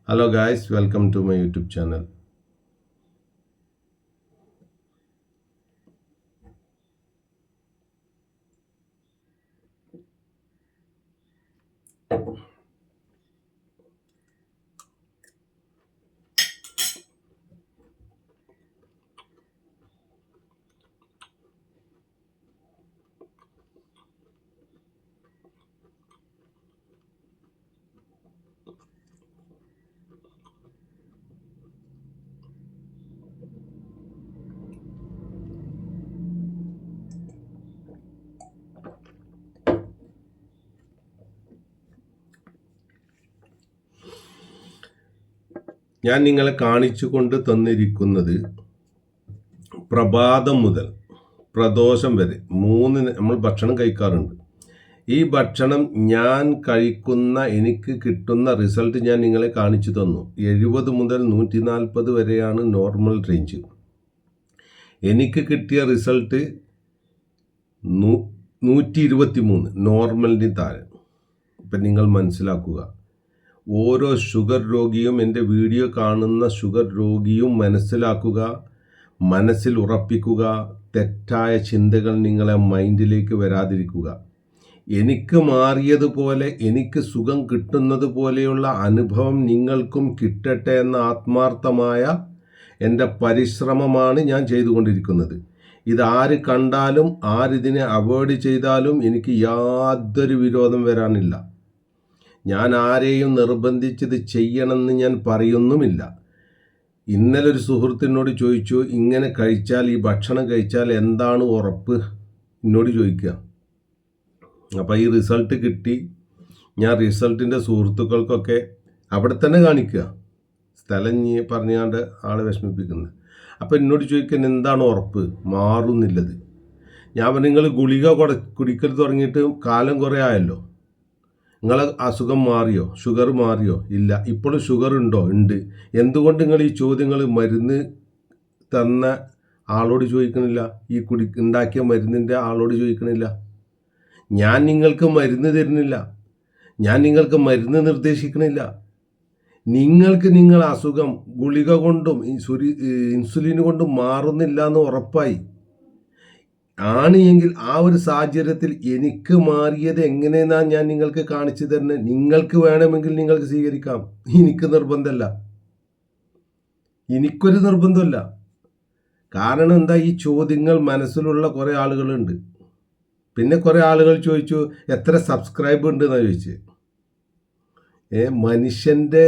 Hello guys, welcome to my YouTube channel. ഞാൻ നിങ്ങളെ കാണിച്ചു കൊണ്ട് തന്നിരിക്കുന്നത് പ്രഭാതം മുതൽ പ്രദോഷം വരെ നമ്മൾ ഭക്ഷണം കഴിക്കാറുണ്ട്. ഈ ഭക്ഷണം ഞാൻ കഴിക്കുന്ന എനിക്ക് കിട്ടുന്ന റിസൾട്ട് ഞാൻ നിങ്ങളെ കാണിച്ചു തന്നു. 70 മുതൽ 140 വരെയാണ് നോർമൽ റേഞ്ച്. എനിക്ക് കിട്ടിയ റിസൾട്ട് 123 നോർമലിന് താഴെ. ഇപ്പം നിങ്ങൾ മനസ്സിലാക്കുക, ഓരോ ഷുഗർ രോഗിയും എൻ്റെ വീഡിയോ കാണുന്ന ഷുഗർ രോഗിയും മനസ്സിലാക്കുക, മനസ്സിൽ ഉറപ്പിക്കുക, തെറ്റായ ചിന്തകൾ നിങ്ങളെ മൈൻഡിലേക്ക് വരാതിരിക്കുക. എനിക്ക് മാറിയതുപോലെ എനിക്ക് സുഖം കിട്ടുന്നത് പോലെയുള്ള അനുഭവം നിങ്ങൾക്കും കിട്ടട്ടെ എന്ന ആത്മാർത്ഥമായ എൻ്റെ പരിശ്രമമാണ് ഞാൻ ചെയ്തുകൊണ്ടിരിക്കുന്നത്. ഇതാര് കണ്ടാലും ആരിതിനെ അവോയ്ഡ് ചെയ്താലും എനിക്ക് യാതൊരു വിരോധം വരാനില്ല. ഞാൻ ആരെയും നിർബന്ധിച്ചത് ചെയ്യണമെന്ന് ഞാൻ പറയുന്നുമില്ല. ഇന്നലെ ഒരു സുഹൃത്തിനോട് ചോദിച്ചു, ഇങ്ങനെ കഴിച്ചാൽ, ഈ ഭക്ഷണം കഴിച്ചാൽ എന്താണ് ഉറപ്പ് എന്നോട് ചോദിക്കുക. അപ്പോൾ ഈ റിസൾട്ട് കിട്ടി. ഞാൻ റിസൾട്ടിൻ്റെ സുഹൃത്തുക്കൾക്കൊക്കെ അവിടെ തന്നെ കാണിക്കുക, സ്ഥലം പറഞ്ഞാണ്ട് ആളെ വിഷമിപ്പിക്കുന്നത്. അപ്പോൾ എന്നോട് ചോദിക്കാൻ എന്താണ് ഉറപ്പ് മാറുന്നില്ലത്. ഞാൻ പറഞ്ഞു, നിങ്ങൾ ഗുളിക കുടിക്കൽ തുടങ്ങിയിട്ട് കാലം കുറേ ആയല്ലോ, നിങ്ങളെ അസുഖം മാറിയോ? ഷുഗർ മാറിയോ? ഇല്ല. ഇപ്പോഴും ഷുഗർ ഉണ്ടോ? ഉണ്ട്. എന്തുകൊണ്ട് നിങ്ങൾ ഈ ചോദ്യങ്ങൾ മരുന്ന് തന്ന ആളോട് ചോദിക്കണില്ല? ഈ ഉണ്ടാക്കിയ മരുന്നിൻ്റെ ആളോട് ചോദിക്കണില്ല? ഞാൻ നിങ്ങൾക്ക് മരുന്ന് തരുന്നില്ല, ഞാൻ നിങ്ങൾക്ക് മരുന്ന് നിർദ്ദേശിക്കണില്ല. നിങ്ങളെ അസുഖം ഗുളിക കൊണ്ടും ഇൻസുലിൻ കൊണ്ടും മാറുന്നില്ല എന്ന് ഉറപ്പായി ആണ് എങ്കിൽ ആ ഒരു സാഹചര്യത്തിൽ എനിക്ക് മാറിയത് എങ്ങനെയെന്നാണ് ഞാൻ നിങ്ങൾക്ക് കാണിച്ചു തരുന്നത്. നിങ്ങൾക്ക് വേണമെങ്കിൽ നിങ്ങൾക്ക് സ്വീകരിക്കാം, എനിക്ക് നിർബന്ധമല്ല. എനിക്കൊരു നിർബന്ധമല്ല. കാരണം എന്താ, ഈ ചോദ്യങ്ങൾ മനസ്സിലുള്ള കുറേ ആളുകളുണ്ട്. പിന്നെ കുറേ ആളുകൾ ചോദിച്ചു എത്ര സബ്സ്ക്രൈബ് ഉണ്ട് എന്നാണ് ചോദിച്ചത്. മനുഷ്യൻ്റെ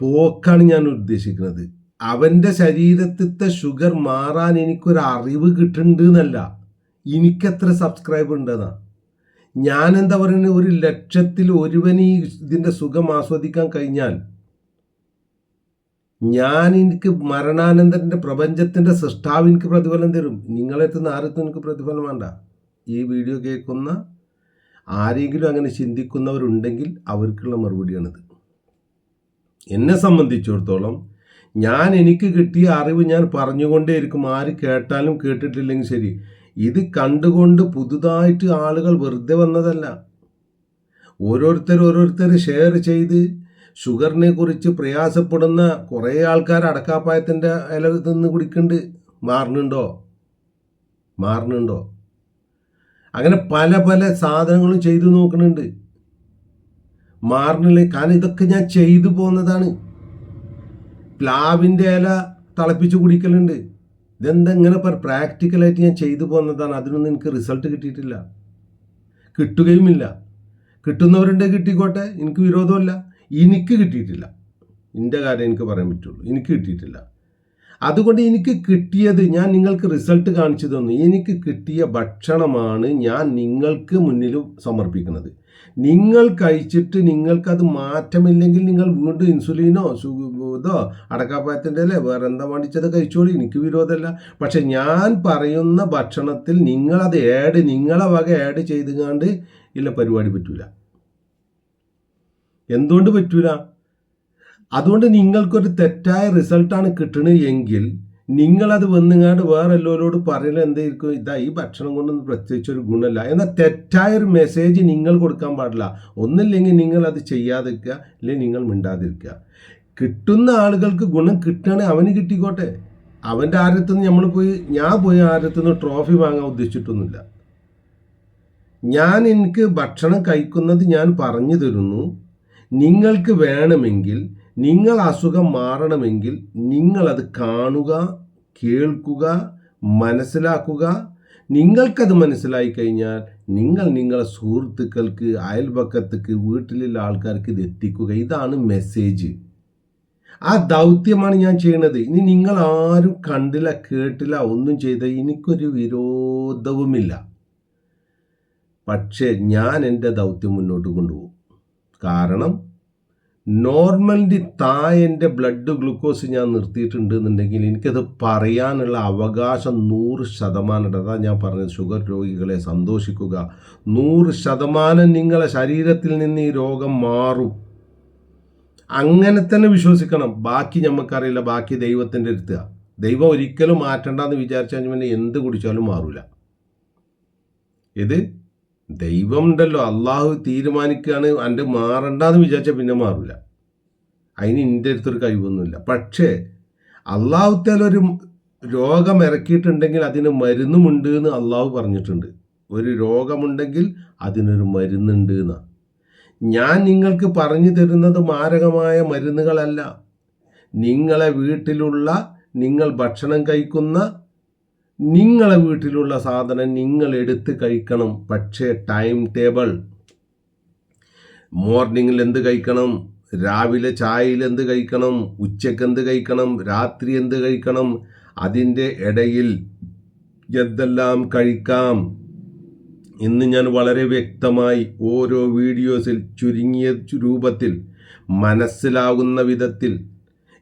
പോക്കാണ് ഞാൻ ഉദ്ദേശിക്കുന്നത്. അവൻ്റെ ശരീരത്തിലത്തെ ഷുഗർ മാറാൻ എനിക്കൊരു അറിവ് കിട്ടുന്നുണ്ട് എന്നല്ല, എനിക്കെത്ര സബ്സ്ക്രൈബ് ഉണ്ടെന്നാ. ഞാനെന്താ പറയുന്നത്, 1,00,000 ഒരുവന് ഈ ഇതിൻ്റെ സുഖം ആസ്വദിക്കാൻ കഴിഞ്ഞാൽ എനിക്ക് മരണാനന്തരൻ്റെ പ്രപഞ്ചത്തിൻ്റെ സൃഷ്ടാവ് എനിക്ക് പ്രതിഫലം തരും. നിങ്ങളെത്തുന്ന ആരെത്തും എനിക്ക് പ്രതിഫലം വേണ്ട. ഈ വീഡിയോ കേൾക്കുന്ന ആരെങ്കിലും അങ്ങനെ ചിന്തിക്കുന്നവരുണ്ടെങ്കിൽ അവർക്കുള്ള മറുപടിയാണിത്. എന്നെ സംബന്ധിച്ചിടത്തോളം എനിക്ക് കിട്ടിയ അറിവ് ഞാൻ പറഞ്ഞുകൊണ്ടേയിരിക്കും. ആര് കേട്ടാലും കേട്ടിട്ടില്ലെങ്കിൽ ശരി. ഇത് കണ്ടുകൊണ്ട് പുതുതായിട്ട് ആളുകൾ വെറുതെ വന്നതല്ല. ഓരോരുത്തർ ഷെയർ ചെയ്ത് ഷുഗറിനെ കുറിച്ച് പ്രയാസപ്പെടുന്ന കുറേ ആൾക്കാർ അടക്കാപ്പായത്തിൻ്റെ ഇല നിന്ന് കുടിക്കുന്നുണ്ട്. മാറുന്നുണ്ടോ? അങ്ങനെ പല സാധനങ്ങളും ചെയ്തു നോക്കുന്നുണ്ട്, മാറുന്നില്ല. കാരണം ഇതൊക്കെ ഞാൻ ചെയ്തു പോകുന്നതാണ്. പ്ലാവിൻ്റെ ഇല തിളപ്പിച്ച് കുടിക്കലുണ്ട്. ഇതെന്തെങ്ങനെ പ്രാക്ടിക്കലായിട്ട് ഞാൻ ചെയ്തു പോകുന്നതാണ്. അതിനൊന്നും എനിക്ക് റിസൾട്ട് കിട്ടിയിട്ടില്ല, കിട്ടുകയുമില്ല. കിട്ടുന്നവരുണ്ട്, കിട്ടിക്കോട്ടെ, എനിക്ക് വിരോധമല്ല. എനിക്ക് കിട്ടിയിട്ടില്ല. എൻ്റെ കാര്യം എനിക്ക് പറയാൻ പറ്റുള്ളൂ, എനിക്ക് കിട്ടിയിട്ടില്ല. അതുകൊണ്ട് എനിക്ക് കിട്ടിയത് ഞാൻ നിങ്ങൾക്ക് റിസൾട്ട് കാണിച്ചു തന്നു. എനിക്ക് കിട്ടിയ ഭക്ഷണമാണ് ഞാൻ നിങ്ങൾക്ക് മുന്നിൽ സമർപ്പിക്കുന്നത്. നിങ്ങൾ കഴിച്ചിട്ട് നിങ്ങൾക്കത് മാറ്റമില്ലെങ്കിൽ നിങ്ങൾ വീണ്ടും ഇൻസുലിനോ ഇതോ അടക്കാപ്പായത്തിൻ്റെ അല്ലേ വേറെ എന്താ വേണ്ടിച്ചത് കഴിച്ചോളൂ, എനിക്ക് വിരോധമല്ല. പക്ഷെ ഞാൻ പറയുന്ന ഭക്ഷണത്തിൽ നിങ്ങളത് നിങ്ങളെ വക ആഡ് ചെയ്തുകൊണ്ട് ഇല്ല പരിപാടി പറ്റൂല. എന്തുകൊണ്ട് പറ്റൂല? അതുകൊണ്ട് നിങ്ങൾക്കൊരു തെറ്റായ റിസൾട്ടാണ് കിട്ടണത് എങ്കിൽ നിങ്ങളത് വന്നുങ്ങാണ്ട് വേറെ എല്ലാവരോട് പറയുന്നത് എന്തായിരിക്കും, ഇതാ ഈ ഭക്ഷണം കൊണ്ടൊന്നും പ്രത്യേകിച്ച് ഒരു ഗുണമില്ല എന്നാൽ തെറ്റായൊരു മെസ്സേജ് നിങ്ങൾ കൊടുക്കാൻ പാടില്ല. ഒന്നില്ലെങ്കിൽ നിങ്ങൾ അത് ചെയ്യാതിരിക്കുക, അല്ലെങ്കിൽ നിങ്ങൾ മിണ്ടാതിരിക്കുക. കിട്ടുന്ന ആളുകൾക്ക് ഗുണം കിട്ടുകയാണെങ്കിൽ അവന് കിട്ടിക്കോട്ടെ. അവൻ്റെ ആരത്തുനിന്ന് ഞാൻ പോയി ആരത്തുനിന്ന് ട്രോഫി വാങ്ങാൻ ഉദ്ദേശിച്ചിട്ടൊന്നുമില്ല. എനിക്ക് ഭക്ഷണം കഴിക്കുന്നത് ഞാൻ പറഞ്ഞു തരുന്നു. നിങ്ങൾക്ക് വേണമെങ്കിൽ, നിങ്ങൾ അസുഖം മാറണമെങ്കിൽ നിങ്ങളത് കാണുക, കേൾക്കുക, മനസ്സിലാക്കുക. നിങ്ങൾക്കത് മനസ്സിലായി കഴിഞ്ഞാൽ നിങ്ങളെ സുഹൃത്തുക്കൾക്ക്, അയൽപക്കത്തേക്ക്, വീട്ടിലുള്ള ആൾക്കാർക്ക് ഇത് എത്തിക്കുക. ഇതാണ് മെസ്സേജ്. ആ ദൗത്യമാണ് ഞാൻ ചെയ്യുന്നത്. ഇനി നിങ്ങൾ ആരും കണ്ടില്ല, കേട്ടില്ല, ഒന്നും ചെയ്ത എനിക്കൊരു വിരോധവുമില്ല. പക്ഷേ ഞാൻ എൻ്റെ ദൗത്യം മുന്നോട്ട് കൊണ്ടുപോകും. കാരണം നോർമലിൻ്റെ താഴെ ബ്ലഡ് ഗ്ലൂക്കോസ് ഞാൻ നിർത്തിയിട്ടുണ്ട് എന്നുണ്ടെങ്കിൽ എനിക്കത് പറയാനുള്ള അവകാശം 100% അതാ ഞാൻ പറഞ്ഞത്. ഷുഗർ രോഗികളെ സന്തോഷിക്കുക. 100% നിങ്ങളെ ശരീരത്തിൽ നിന്ന് ഈ രോഗം മാറും. അങ്ങനെ തന്നെ വിശ്വസിക്കണം. ബാക്കി നമുക്കറിയില്ല, ബാക്കി ദൈവത്തിൻ്റെ അടുത്ത്. ദൈവം ഒരിക്കലും മാറ്റണ്ടെന്ന് വിചാരിച്ചാൽ പിന്നെ എന്ത് കുടിച്ചാലും മാറില്ല. ഇത് ദൈവം ഉണ്ടല്ലോ, അള്ളാഹു തീരുമാനിക്കുകയാണ്. എൻ്റെ മാറണ്ടെന്ന് വിചാരിച്ചാൽ പിന്നെ മാറില്ല. അതിന് എൻ്റെ അടുത്തൊരു കഴിവൊന്നുമില്ല. പക്ഷേ അള്ളാഹുത്തേലൊരു രോഗം ഇറക്കിയിട്ടുണ്ടെങ്കിൽ അതിന് മരുന്നുമുണ്ട് എന്ന് അള്ളാഹു പറഞ്ഞിട്ടുണ്ട്. ഒരു രോഗമുണ്ടെങ്കിൽ അതിനൊരു മരുന്നുണ്ട് എന്നാണ്. ഞാൻ നിങ്ങൾക്ക് പറഞ്ഞു തരുന്നത് മാരകമായ മരുന്നുകളല്ല. നിങ്ങളെ വീട്ടിലുള്ള, നിങ്ങൾ ഭക്ഷണം കഴിക്കുന്ന, നിങ്ങളെ വീട്ടിലുള്ള സാധനം നിങ്ങൾ എടുത്ത് കഴിക്കണം. പക്ഷേ ടൈം ടേബിൾ, മോർണിംഗിൽ എന്ത് കഴിക്കണം, രാവിലെ ചായയിൽ എന്ത് കഴിക്കണം, ഉച്ചയ്ക്ക് എന്ത് കഴിക്കണം, രാത്രി എന്ത് കഴിക്കണം, അതിൻ്റെ ഇടയിൽ എന്തെല്ലാം കഴിക്കാം ഇന്ന് ഞാൻ വളരെ വ്യക്തമായി ഓരോ വീഡിയോസിൽ ചുരുങ്ങിയ രൂപത്തിൽ മനസ്സിലാകുന്ന വിധത്തിൽ,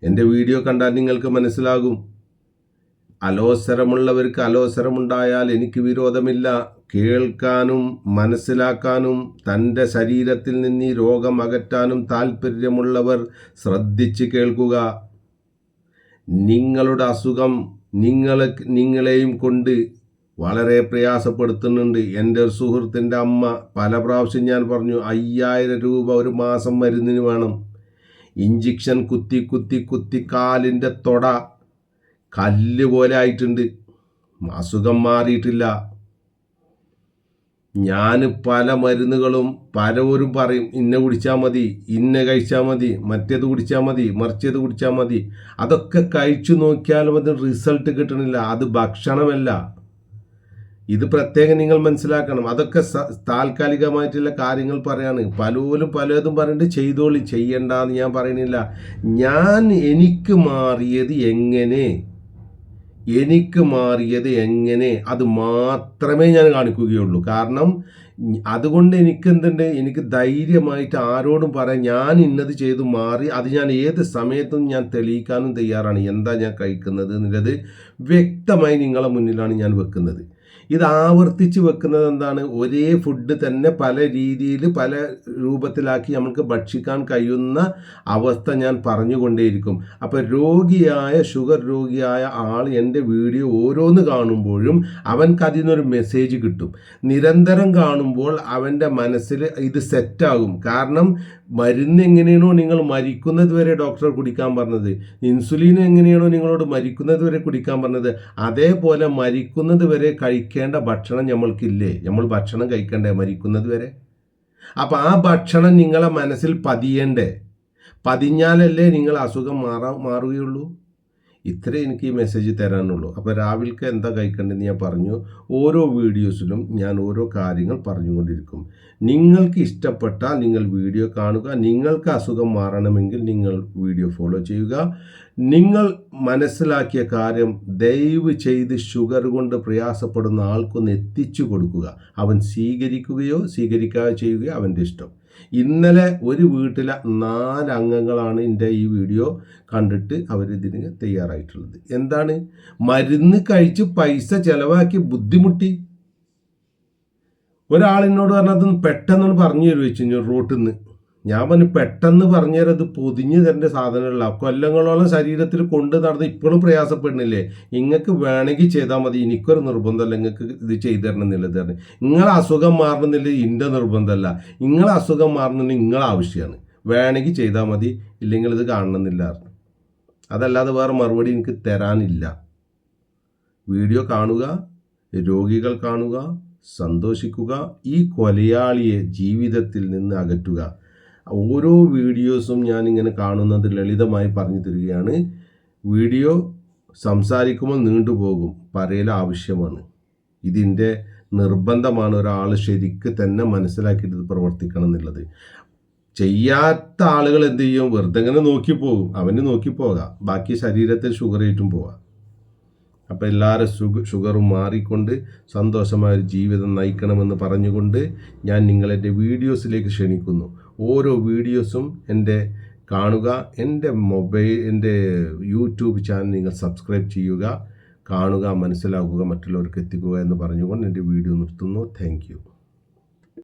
എൻ്റെ വീഡിയോ കണ്ടാൽ നിങ്ങൾക്ക് മനസ്സിലാകും. അലോസരമുള്ളവർക്ക് അലോസരമുണ്ടായാൽ എനിക്ക് വിരോധമില്ല. കേൾക്കാനും മനസ്സിലാക്കാനും തൻ്റെ ശരീരത്തിൽ നിന്ന് ഈ രോഗം അകറ്റാനും താല്പര്യമുള്ളവർ ശ്രദ്ധിച്ച് കേൾക്കുക. നിങ്ങളുടെ അസുഖം നിങ്ങളെയും കൊണ്ട് വളരെ പ്രയാസപ്പെടുത്തുന്നുണ്ട്. എൻ്റെ ഒരു സുഹൃത്തിൻ്റെ അമ്മ പല പ്രാവശ്യം ഞാൻ പറഞ്ഞു, 5000 രൂപ ഒരു മാസം മരുന്നിന് വേണം. ഇഞ്ചക്ഷൻ കുത്തി കുത്തി കുത്തി കാലിൻ്റെ തൊട കല്ല് പോലെ ആയിട്ടുണ്ട്. അസുഖം മാറിയിട്ടില്ല. ഞാൻ പല മരുന്നുകളും പലവരും പറയും, ഇന്ന കുടിച്ചാൽ മതി, ഇന്ന കഴിച്ചാൽ മതി, മറ്റേത് കുടിച്ചാൽ മതി, മറിച്ചത് കുടിച്ചാൽ മതി. അതൊക്കെ കഴിച്ചു നോക്കിയാലും അതിന് റിസൾട്ട് കിട്ടണില്ല. അത് ഭക്ഷണമല്ല. ഇത് പ്രത്യേകം നിങ്ങൾ മനസ്സിലാക്കണം. അതൊക്കെ താൽക്കാലികമായിട്ടുള്ള കാര്യങ്ങൾ പറയാണ്. പലതും പറഞ്ഞിട്ട് ചെയ്തോളി, ചെയ്യണ്ടെന്ന് ഞാൻ പറയണില്ല. എനിക്ക് മാറിയത് എങ്ങനെ അത് മാത്രമേ ഞാൻ കാണിക്കുകയുള്ളൂ. കാരണം അതുകൊണ്ട് എനിക്ക് ധൈര്യമായിട്ട് ആരോടും പറയാം, ഞാൻ ഇന്നത് ചെയ്തു മാറി. അത് ഞാൻ ഏത് സമയത്തും ഞാൻ തെളിയിക്കാനും തയ്യാറാണ്. എന്താ ഞാൻ കഴിക്കുന്നത് എന്നുള്ളത് വ്യക്തമായി നിങ്ങളെ മുന്നിലാണ് ഞാൻ വെക്കുന്നത്. ഇത് ആവർത്തിച്ച് വെക്കുന്നത് എന്താണ്, ഒരേ ഫുഡ് തന്നെ പല രീതിയിൽ പല രൂപത്തിലാക്കി നമുക്ക് ഭക്ഷിക്കാൻ കഴിയുന്ന അവസ്ഥ ഞാൻ പറഞ്ഞുകൊണ്ടേയിരിക്കും. അപ്പോൾ ഷുഗർ രോഗിയായ ആൾ എൻ്റെ വീഡിയോ ഓരോന്ന് കാണുമ്പോഴും അവൻക്ക് അതിനൊരു മെസ്സേജ് കിട്ടും. നിരന്തരം കാണുമ്പോൾ അവൻ്റെ മനസ്സിൽ ഇത് സെറ്റാകും. കാരണം മരുന്ന് എങ്ങനെയാണോ നിങ്ങൾ മരിക്കുന്നത് വരെ ഡോക്ടർ കുടിക്കാൻ പറഞ്ഞത്, ഇൻസുലിൻ എങ്ങനെയാണോ നിങ്ങളോട് മരിക്കുന്നത് വരെ കുടിക്കാൻ പറഞ്ഞത്, അതേപോലെ മരിക്കുന്നത് വരെ കഴിക്കേണ്ട ഭക്ഷണം നമ്മൾക്കില്ലേ? നമ്മൾ ഭക്ഷണം കഴിക്കണ്ടേ മരിക്കുന്നത് വരെ? അപ്പം ആ ഭക്ഷണം നിങ്ങളെ മനസ്സിൽ പതിഞ്ഞാലല്ലേ നിങ്ങൾ അസുഖം മാറുകയുള്ളൂ. ഇത്രേ എനിക്ക് ഈ മെസ്സേജ് തരാനുള്ളൂ. അപ്പോൾ രാവിലത്തെ എന്താ കഴിക്കേണ്ടതെന്ന് ഞാൻ പറഞ്ഞു. ഓരോ വീഡിയോസിലും ഞാൻ ഓരോ കാര്യങ്ങൾ പറഞ്ഞുകൊണ്ടിരിക്കും. നിങ്ങൾക്ക് ഇഷ്ടപ്പെട്ടാൽ നിങ്ങൾ വീഡിയോ കാണുക. നിങ്ങൾക്ക് അസുഖം മാറണമെങ്കിൽ നിങ്ങൾ വീഡിയോ ഫോളോ ചെയ്യുക. നിങ്ങൾ മനസ്സിലാക്കിയ കാര്യം ദയവ് ചെയ്ത് ഷുഗർ കൊണ്ട് പ്രയാസപ്പെടുന്ന ആൾക്കൊന്ന് എത്തിച്ചു കൊടുക്കുക. അവൻ സ്വീകരിക്കുകയോ സ്വീകരിക്കുകയോ ചെയ്യുകയോ അവൻ്റെ ഇഷ്ടം. ഇന്നലെ ഒരു വീട്ടിലെ 4 അംഗങ്ങളാണ് എൻ്റെ ഈ വീഡിയോ കണ്ടിട്ട് അവരിതിന് തയ്യാറായിട്ടുള്ളത്. എന്താണ്, മരുന്ന് കഴിച്ച് പൈസ ചിലവാക്കി ബുദ്ധിമുട്ടി. ഒരാളിനോട് പറഞ്ഞത് പെട്ടെന്ന് പറഞ്ഞു തരുവെച്ചു റോട്ടിൽ നിന്ന്. ഞാൻ പറഞ്ഞു പെട്ടെന്ന് പറഞ്ഞുതരാം, ഇത് പൊതിഞ്ഞ് തരേണ്ട സാധനമല്ല. കൊല്ലങ്ങളോളം ശരീരത്തിൽ കൊണ്ട് നടന്ന് ഇപ്പോഴും പ്രയാസപ്പെടുന്നില്ലേ? നിങ്ങൾക്ക് വേണമെങ്കിൽ ചെയ്താൽ മതി, എനിക്കൊരു നിർബന്ധമല്ല നിങ്ങൾക്ക് ഇത് ചെയ്തു തരണം എന്നുള്ളത്. നിങ്ങളെ അസുഖം മാറണമെന്നില്ല എൻ്റെ നിർബന്ധമല്ല. നിങ്ങളെ അസുഖം മാറണമെങ്കിൽ നിങ്ങളെ ആവശ്യമാണ്. വേണമെങ്കിൽ ചെയ്താൽ മതി, ഇല്ലെങ്കിൽ ഇത് കാണണമെന്നില്ല. അതല്ലാതെ വേറെ മറുപടി എനിക്ക് തരാനില്ല. വീഡിയോ കാണുക, രോഗികൾ കാണുക, സന്തോഷിക്കുക, ഈ കൊലയാളിയെ ജീവിതത്തിൽ നിന്ന് അകറ്റുക. ഓരോ വീഡിയോസും ഞാനിങ്ങനെ കാണുന്നത് ലളിതമായി പറഞ്ഞു തരികയാണ്. വീഡിയോ സംസാരിക്കുമ്പോൾ നീണ്ടുപോകും, പറയൽ ആവശ്യമാണ്. ഇതിൻ്റെ നിർബന്ധമാണ്. ഒരാൾ ശരിക്ക് തന്നെ മനസ്സിലാക്കിയിട്ട് പ്രവർത്തിക്കണം എന്നുള്ളത്. ചെയ്യാത്ത ആളുകൾ എന്ത് ചെയ്യും? വെറുതെ ഇങ്ങനെ നോക്കിപ്പോകും. അവന് നോക്കിപ്പോകാം, ബാക്കി ശരീരത്തിൽ ഷുഗർ ഏറ്റും പോകാം. അപ്പോൾ എല്ലാവരും ഷുഗറും മാറിക്കൊണ്ട് സന്തോഷമായ ഒരു ജീവിതം നയിക്കണമെന്ന് പറഞ്ഞുകൊണ്ട് ഞാൻ നിങ്ങളെൻ്റെ വീഡിയോസിലേക്ക് ക്ഷണിക്കുന്നു. ഓരോ വീഡിയോസും എൻ്റെ കാണുക. എൻ്റെ യൂട്യൂബ് ചാനൽ നിങ്ങൾ സബ്സ്ക്രൈബ് ചെയ്യുക, കാണുക, മനസ്സിലാക്കുക, മറ്റുള്ളവർക്ക് എത്തിക്കുക എന്ന് പറഞ്ഞുകൊണ്ട് എൻ്റെ വീഡിയോ നിർത്തുന്നു. Thank you.